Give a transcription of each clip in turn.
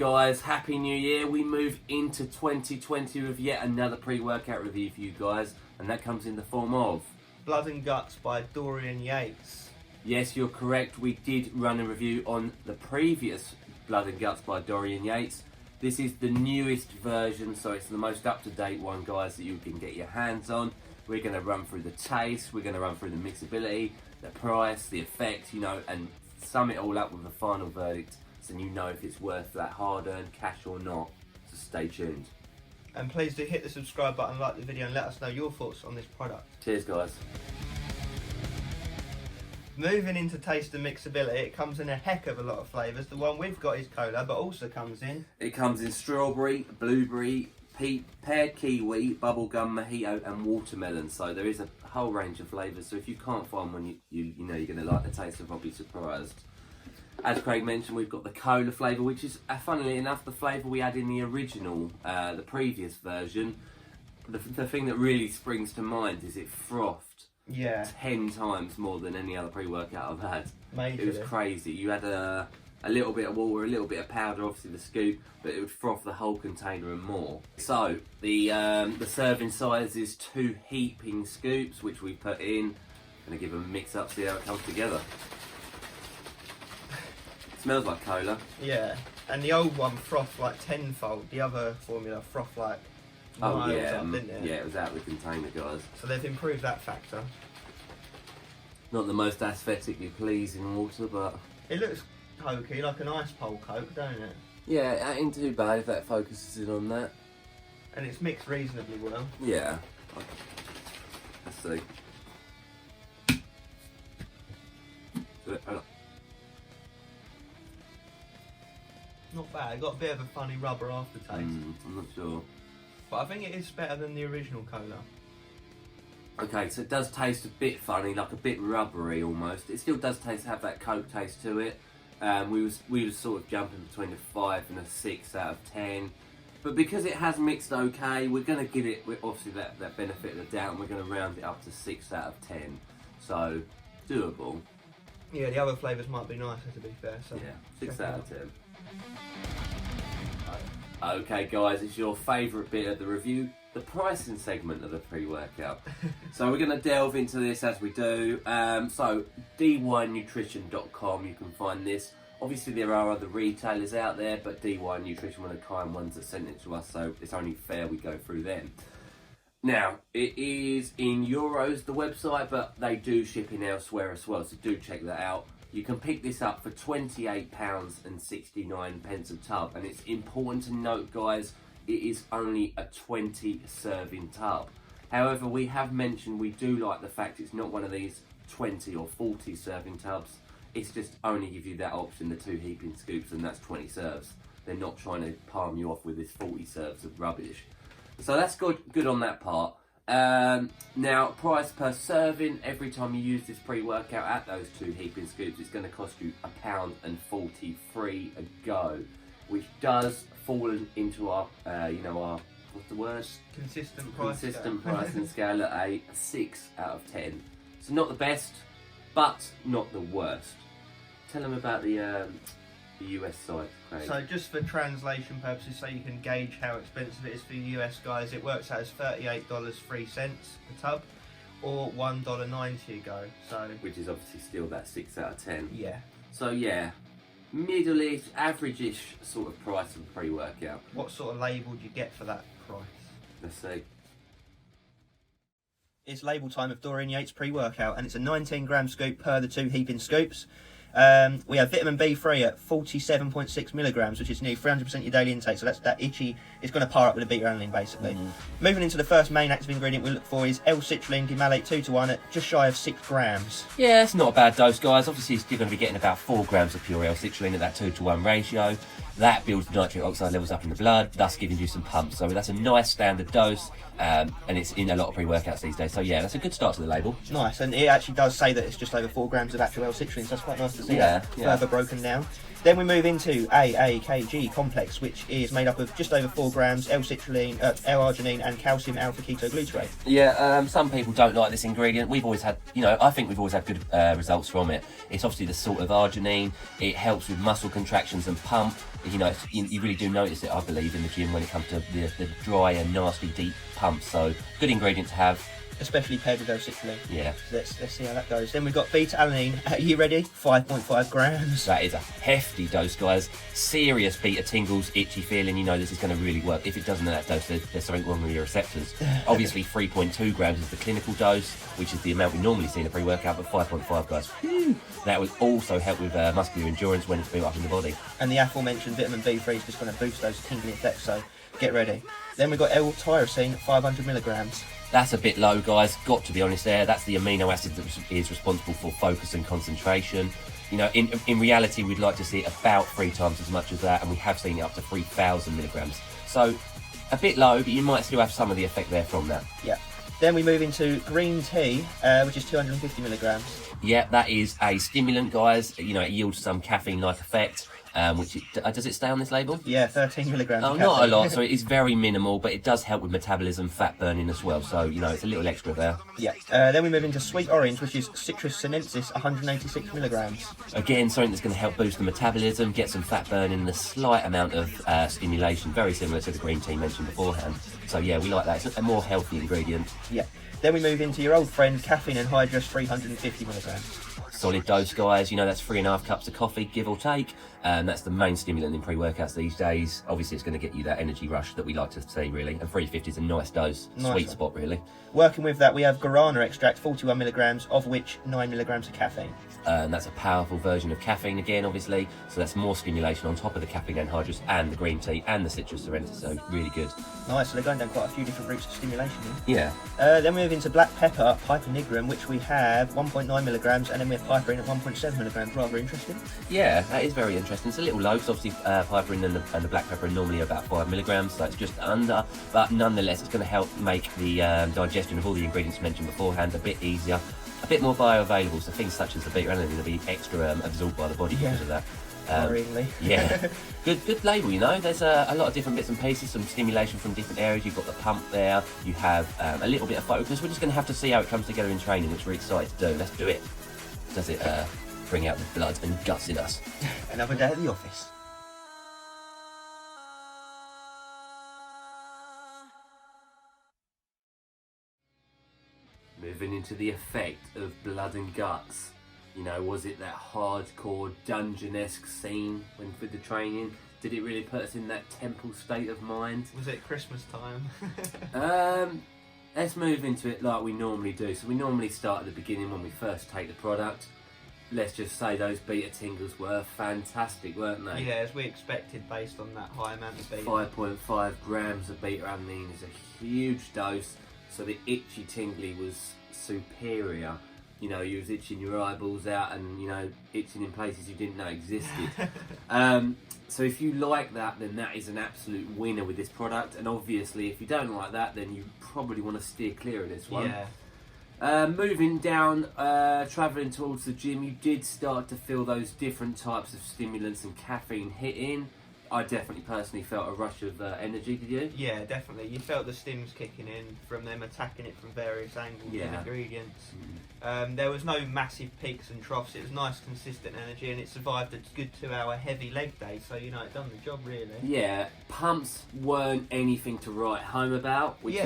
guys, Happy New Year. We move into 2020 with yet another pre-workout review for you guys, and that comes in the form of Blood and Guts by Dorian Yates. Yes, you're correct. We did run a review on the previous Blood and Guts by Dorian Yates. This is the newest version, so it's the most up-to-date one, guys, that you can get your hands on. We're going to run through the taste, we're going to run through the mixability, the price, the effects, and sum it all up with a final verdict, so you know if it's worth that hard-earned cash or not. So stay tuned. And please do hit the subscribe button, like the video, and let us know your thoughts on this product. Cheers, guys. Moving into taste and mixability, it comes in a heck of a lot of flavours. The one we've got is cola, but also comes in... It comes in strawberry, blueberry, pear kiwi, bubblegum, mojito and watermelon. So there is a whole range of flavours. So if you can't find one you know you're going to like the taste of, I'll be surprised. As Craig mentioned, we've got the cola flavour, which is, funnily enough, the flavour we had in the original, the previous version. The thing that really springs to mind is it frothed 10 times more than any other pre-workout I've had. Majorly. It was crazy. You had a little bit of water, a little bit of powder, obviously the scoop, but it would froth the whole container and more. So the serving size is 2 heaping scoops, which we put in. Gonna give them a mix up, see how it comes together. Smells like cola. Yeah, and the old one frothed like tenfold. The other formula frothed like miles up, didn't it? Yeah, it was out of the container, guys. So they've improved that factor. Not the most aesthetically pleasing water, but It looks cokey, like an ice pole coke, don't it? yeah, it ain't too bad if that focuses in on that. And it's mixed reasonably well. Yeah. Let's see. Not bad. Got a bit of a funny rubber aftertaste. I'm not sure. But I think it is better than the original cola. Okay, so it does taste a bit funny, like a bit rubbery almost. It still does have that Coke taste to it. We was sort of jumping between a 5 and a 6 out of 10. But because it has mixed okay, we're going to give it, obviously, that benefit of the doubt, and we're going to round it up to 6 out of 10. So, doable. Yeah, the other flavours might be nicer, to be fair. So yeah, 6 out of 10. Okay, guys, it's your favourite bit of the review, the pricing segment of the pre-workout. So we're going to delve into this as we do. So dynutrition.com, you can find this. Obviously there are other retailers out there, but DY Nutrition were the kind ones that sent it to us, so it's only fair we go through them. Now, it is in euros, the website, but they do ship in elsewhere as well, so do check that out. You can pick this up for £28.69 a tub, and it's important to note, guys, it is only a 20 serving tub. However, we have mentioned we do like the fact it's not one of these 20 or 40 serving tubs. It's just only give you that option, the 2 heaping scoops, and that's 20 serves. They're not trying to palm you off with this 40 serves of rubbish. So that's good on that part. Now, price per serving, every time you use this pre-workout at those 2 heaping scoops, it's going to cost you £1.43 a go, which does fall into our, our, what's the word? Consistent pricing scale at a 6 out of 10. So not the best, but not the worst. Tell them about the US site, Craig. So just for translation purposes, so you can gauge how expensive it is for you US guys, it works out as $38.03 a tub, or $1.90 a go. So which is obviously still that 6 out of 10. Yeah. So yeah, middle-ish, average-ish sort of price of pre-workout. What sort of label do you get for that price? Let's see. It's label time of Dorian Yates pre-workout, and it's a 19-gram scoop per the 2 heaping scoops. We have vitamin B3 at 47.6 milligrams, which is nearly 300% your daily intake. So that's that itchy. It's going to par up with a beta-alanine, basically. Moving into the first main active ingredient we look for is L-citrulline demalate 2:1 at just shy of 6 grams. Yeah, it's not a bad dose, guys. Obviously, you're going to be getting about 4 grams of pure L-citrulline at that 2:1 ratio. That builds nitric oxide levels up in the blood, thus giving you some pumps. So that's a nice standard dose, and it's in a lot of pre-workouts these days. So yeah, that's a good start to the label. Nice, and it actually does say that it's just over 4 grams of actual L-citrulline, so that's quite nice to see that further broken down. Then we move into AAKG complex, which is made up of just over 4 grams L-citrulline, L-arginine and calcium alpha-ketoglutarate. Yeah, some people don't like this ingredient. We've always had, I think we've always had good results from it. It's obviously the salt of arginine. It helps with muscle contractions and pump. You know, you really do notice it, I believe, in the gym when it comes to the dry and nasty deep pumps. So good ingredient to have. Especially paired with L-citrulline. Yeah. Let's see how that goes. Then we've got beta-alanine. Are you ready? 5.5 grams. That is a hefty dose, guys. Serious beta tingles, itchy feeling. You know this is going to really work. If it doesn't at that dose, there's something wrong with your receptors. Obviously, 3.2 grams is the clinical dose, which is the amount we normally see in a pre-workout, but 5.5, guys. Whew. That would also help with muscular endurance when it's built up in the body. And the aforementioned vitamin B3 is just going to boost those tingling effects, so get ready. Then we've got L-tyrosine, 500 milligrams. That's a bit low, guys. Got to be honest there. That's the amino acid that is responsible for focus and concentration. You know, in reality, we'd like to see it about 3 times as much as that, and we have seen it up to 3,000 milligrams. So, a bit low, but you might still have some of the effect there from that. Yeah. Then we move into green tea, which is 250 milligrams. Yeah, that is a stimulant, guys. You know, it yields some caffeine-like effect. Does it stay on this label? Yeah, 13 milligrams. Oh, not a lot, so it is very minimal, but it does help with metabolism, fat burning as well. So, you know, it's a little extra there. Yeah. Then we move into sweet orange, which is citrus sinensis, 186 milligrams. Again, something that's going to help boost the metabolism, get some fat burning, and a slight amount of stimulation, very similar to the green tea mentioned beforehand. So, yeah, we like that. It's a more healthy ingredient. Yeah. Then we move into your old friend, caffeine anhydrous, 350 milligrams. Solid dose, guys. You know, that's 3.5 cups of coffee, give or take. That's the main stimulant in pre-workouts these days. Obviously, it's going to get you that energy rush that we like to see, really. And 350 is a nice dose, sweet spot, really. Working with that, we have guarana extract, 41 milligrams, of which 9 milligrams of caffeine. And that's a powerful version of caffeine again, obviously. So that's more stimulation on top of the caffeine anhydrous and the green tea and the citrus sinensis. So really good. Nice. So they're going down quite a few different routes of stimulation here. Yeah. Then we move into black pepper, piper nigrum, which we have 1.9 milligrams, and then we have piperine at 1.7 milligrams. Rather interesting. Yeah, that is very interesting. It's a little low, because obviously piperine and the black pepper are normally about 5 milligrams, so it's just under. But nonetheless, it's going to help make the digestion of all the ingredients mentioned beforehand a bit easier, a bit more bioavailable. So things such as the beta-alanine will be extra absorbed by the body because of that. Worryingly. Yeah. Good label, you know. There's a lot of different bits and pieces, some stimulation from different areas. You've got the pump there, you have a little bit of focus. We're just going to have to see how it comes together in training, which we're excited to do. Let's do it. Does it bring out the blood and guts in us? Another day at the office. Moving into the effect of blood and guts. You know, was it that hardcore Dornianesque scene with the training? Did it really put us in that temple state of mind? Was it Christmas time? Let's move into it like we normally do. So we normally start at the beginning when we first take the product. Let's just say those beta tingles were fantastic, weren't they? Yeah, as we expected based on that high amount of beta. 5.5 grams of beta-alanine is a huge dose. So the itchy tingly was superior. You know, you was itching your eyeballs out and, you know, itching in places you didn't know existed. So if you like that, then that is an absolute winner with this product. And obviously, if you don't like that, then you probably want to steer clear of this one. Yeah. Moving down, travelling towards the gym, you did start to feel those different types of stimulants and caffeine hit in. I definitely personally felt a rush of energy, did you? Yeah, definitely. You felt the stims kicking in from them attacking it from various angles and ingredients. There was no massive peaks and troughs. It was nice, consistent energy, and it survived a good 2-hour heavy leg day. So, you know, it done the job, really. Yeah, pumps weren't anything to write home about, which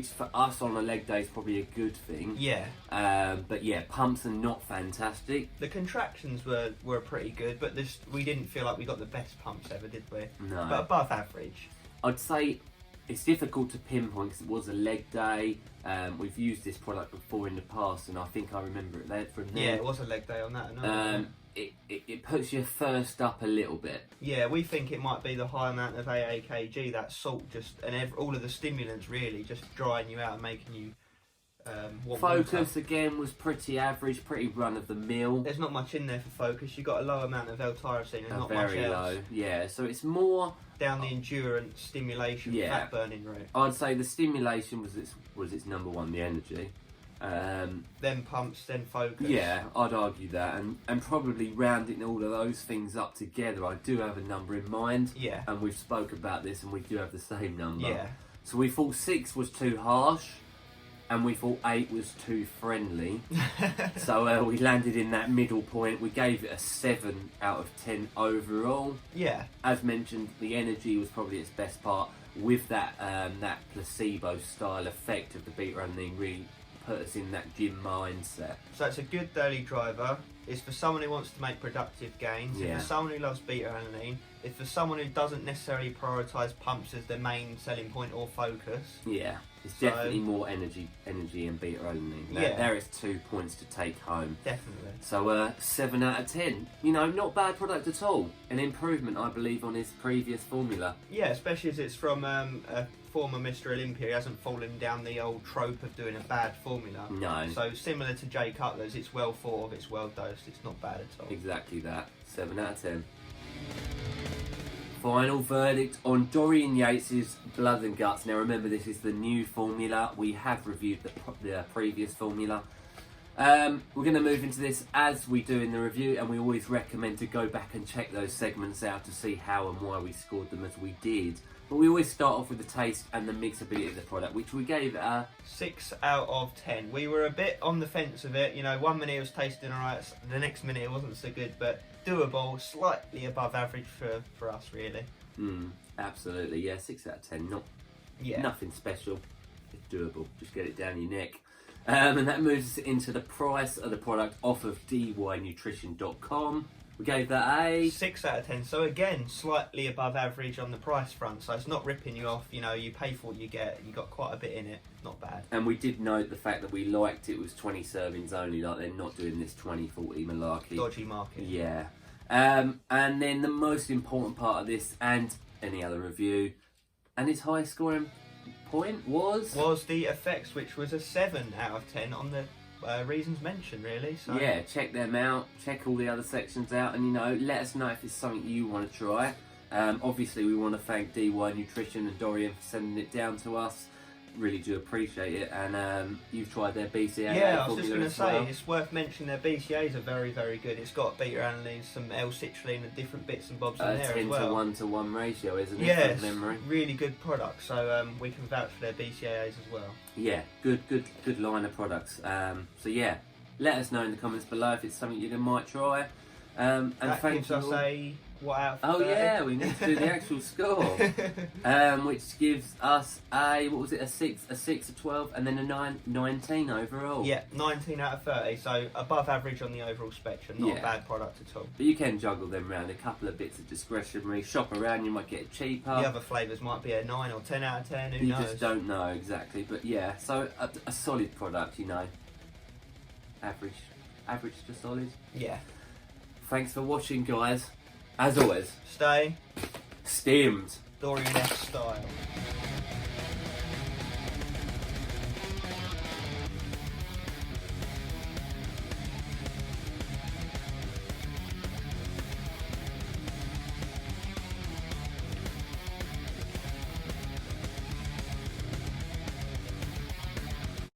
for us on a leg day is probably a good thing. Yeah. But yeah, pumps are not fantastic. The contractions were pretty good, but we didn't feel like we got the best pumps ever, did we? No. But above average. I'd say it's difficult to pinpoint because it was a leg day. We've used this product before in the past, and I think I remember it there from there. Yeah, it was a leg day on that. It puts you first up a little bit. Yeah, we think it might be the high amount of AAKG, that salt, and all of the stimulants really just drying you out and making you focus again was pretty average, pretty run of the mill. There's not much in there for focus. You got a low amount of L-tyrosine and not much else. Very low, yeah. So it's more down the endurance, stimulation, fat burning route. I'd say the stimulation was its number one, the energy. Then pumps, then focus. Yeah, I'd argue that, and probably rounding all of those things up together. I do have a number in mind. Yeah. And we've spoke about this, and we do have the same number. Yeah. So we thought 6 was too harsh. and we thought 8 was too friendly. So we landed in that middle point. We gave it a 7 out of 10 overall. Yeah. As mentioned, the energy was probably its best part, with that that placebo style effect of the beta alanine really put us in that gym mindset. So it's a good daily driver. It's for someone who wants to make productive gains. Yeah. It's for someone who loves beta alanine. It's for someone who doesn't necessarily prioritise pumps as their main selling point or focus. Yeah, it's So- definitely more energy and beta alanine. Yeah. There is 2 points to take home. Definitely. So 7 out of 10. You know, not bad product at all. An improvement, I believe, on his previous formula. Yeah, especially as it's from a former Mr. Olympia. He hasn't fallen down the old trope of doing a bad formula. No. So similar to Jay Cutler's, it's well thought of, it's well dosed, it's not bad at all. Exactly that. 7 out of 10. Final verdict on Dorian Yates' Blood and Guts. Now remember, this is the new formula. We have reviewed the previous formula. We're going to move into this as we do in the review, and we always recommend to go back and check those segments out to see how and why we scored them as we did. But we always start off with the taste and the mixability of the product, which we gave a 6 out of 10. We were a bit on the fence of it. You know, 1 minute it was tasting alright, the next minute it wasn't so good, but doable, slightly above average for us, really. absolutely, yeah, 6 out of 10. Yeah. Nothing special. It's doable. Just get it down your neck. And that moves us into the price of the product off of dynutrition.com. We gave that a 6 out of 10. So again, slightly above average on the price front. So it's not ripping you off. You know, you pay for what you get. You got quite a bit in it. Not bad. And we did note the fact that we liked it was 20 servings only. Like, they're not doing this 20-40 malarkey. Dodgy market. Yeah. And then the most important part of this, and any other review, and its high scoring point was the effects, which was a 7 out of 10 on the reasons mentioned, really. So yeah, check them out, check all the other sections out, and you know, let us know if it's something you want to try. Obviously we want to thank DY Nutrition and Dorian for sending it down to us. Really do appreciate it. And you've tried their BCAA Yeah, I was just formula going to as say, well. it's worth mentioning their BCAAs are very, very good. It's got beta alanine, some L-citrulline and different bits and bobs in there 10 as well. to 1 to 1 ratio, isn't it? Yes, From memory. really good product. So we can vouch for their BCAAs as well. Yeah, good line of products. So yeah, let us know in the comments below if it's something you might try. And That thank gives you us all. a what out of Oh 30? yeah, we need to do the actual score, which gives us a a 6, a 12, and then a 19 overall. Yeah, 19 out of 30, so above average on the overall spectrum. Not Yeah. a bad product at all. But you can juggle them around, a couple of bits of discretionary. Shop around, you might get it cheaper. The other flavours might be a 9 or 10 out of 10, who You knows? just don't know exactly, but yeah. So a solid product, you know. Average to solid. Yeah. Thanks for watching, guys. As always, Stay stimmed. Dornianesque style.